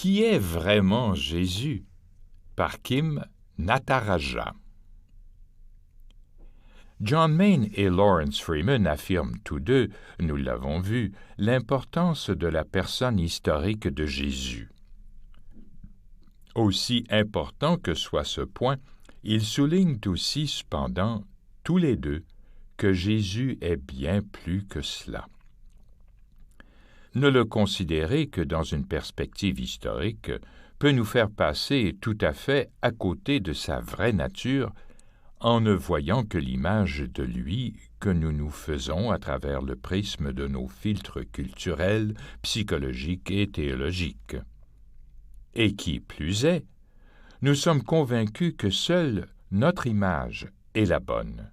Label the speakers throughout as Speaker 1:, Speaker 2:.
Speaker 1: Qui est vraiment Jésus? Par Kim Nataraja. John Main et Lawrence Freeman affirment tous deux, nous l'avons vu, l'importance de la personne historique de Jésus. Aussi important que soit ce point, ils soulignent aussi cependant, tous les deux, que Jésus est bien plus que cela. Ne le considérer que dans une perspective historique peut nous faire passer tout à fait à côté de sa vraie nature en ne voyant que l'image de lui que nous nous faisons à travers le prisme de nos filtres culturels, psychologiques et théologiques. Et qui plus est, nous sommes convaincus que seule notre image est la bonne.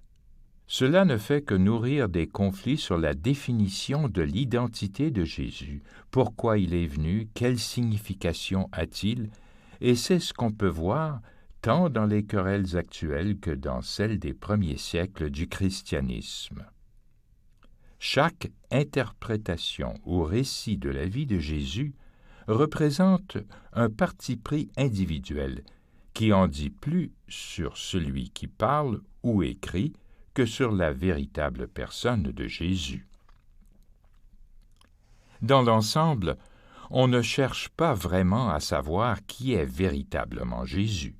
Speaker 1: Cela ne fait que nourrir des conflits sur la définition de l'identité de Jésus, pourquoi il est venu, quelle signification a-t-il, et c'est ce qu'on peut voir tant dans les querelles actuelles que dans celles des premiers siècles du christianisme. Chaque interprétation ou récit de la vie de Jésus représente un parti pris individuel qui en dit plus sur celui qui parle ou écrit que sur la véritable personne de Jésus. Dans l'ensemble, on ne cherche pas vraiment à savoir qui est véritablement Jésus.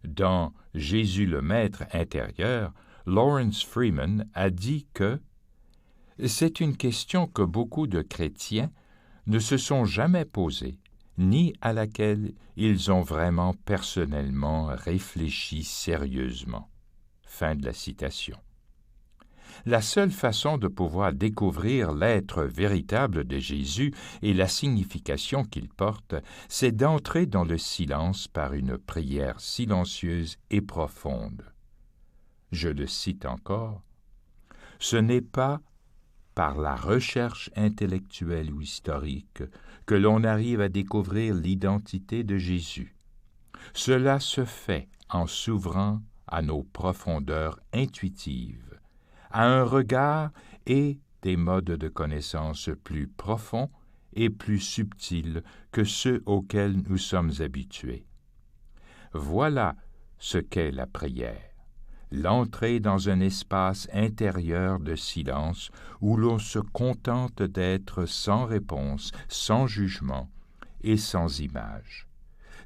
Speaker 1: Dans Jésus le Maître intérieur, Lawrence Freeman a dit que c'est une question que beaucoup de chrétiens ne se sont jamais posée, ni à laquelle ils ont vraiment personnellement réfléchi sérieusement. Fin de la citation. La seule façon de pouvoir découvrir l'être véritable de Jésus et la signification qu'il porte, c'est d'entrer dans le silence par une prière silencieuse et profonde. Je le cite encore, « Ce n'est pas par la recherche intellectuelle ou historique que l'on arrive à découvrir l'identité de Jésus. Cela se fait en s'ouvrant à nos profondeurs intuitives, à un regard et des modes de connaissance plus profonds et plus subtils que ceux auxquels nous sommes habitués. Voilà ce qu'est la prière, l'entrée dans un espace intérieur de silence où l'on se contente d'être sans réponse, sans jugement et sans image.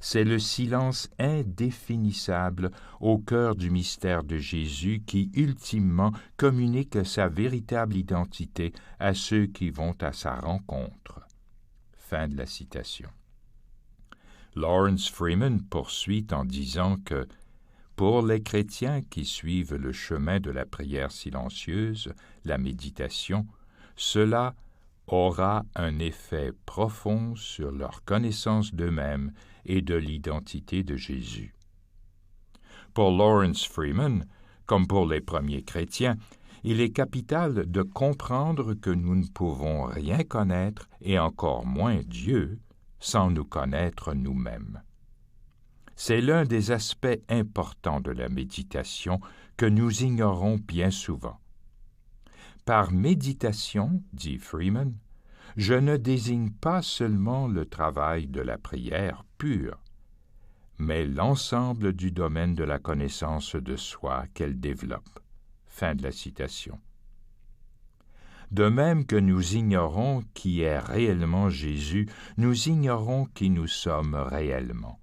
Speaker 1: C'est le silence indéfinissable au cœur du mystère de Jésus qui, ultimement, communique sa véritable identité à ceux qui vont à sa rencontre. » Fin de la citation. Lawrence Freeman poursuit en disant que, pour les chrétiens qui suivent le chemin de la prière silencieuse, la méditation, cela aura un effet profond sur leur connaissance d'eux-mêmes et de l'identité de Jésus. Pour Lawrence Freeman, comme pour les premiers chrétiens, il est capital de comprendre que nous ne pouvons rien connaître, et encore moins Dieu, sans nous connaître nous-mêmes. C'est l'un des aspects importants de la méditation que nous ignorons bien souvent. Par méditation, dit Freeman, je ne désigne pas seulement le travail de la prière pure, mais l'ensemble du domaine de la connaissance de soi qu'elle développe. Fin de la citation. De même que nous ignorons qui est réellement Jésus, nous ignorons qui nous sommes réellement.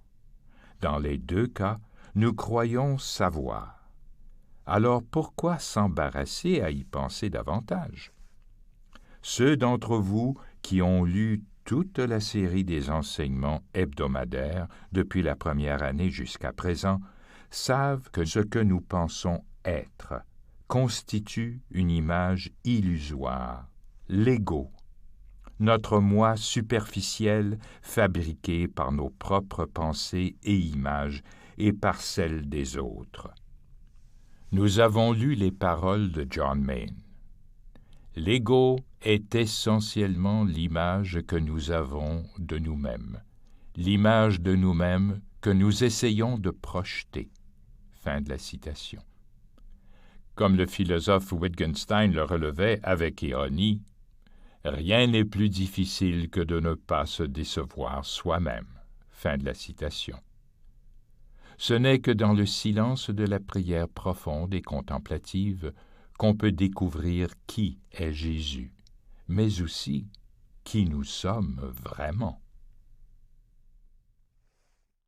Speaker 1: Dans les deux cas, nous croyons savoir. Alors pourquoi s'embarrasser à y penser davantage? Ceux d'entre vous qui ont lu toute la série des enseignements hebdomadaires depuis la première année jusqu'à présent savent que ce que nous pensons être constitue une image illusoire, l'ego, notre moi superficiel fabriqué par nos propres pensées et images et par celles des autres. Nous avons lu les paroles de John Main. L'ego est essentiellement l'image que nous avons de nous-mêmes, l'image de nous-mêmes que nous essayons de projeter. Fin de la citation. Comme le philosophe Wittgenstein le relevait avec ironie, Rien n'est plus difficile que de ne pas se décevoir soi-même. » Fin de la citation. Ce n'est que dans le silence de la prière profonde et contemplative qu'on peut découvrir qui est Jésus, mais aussi qui nous sommes vraiment.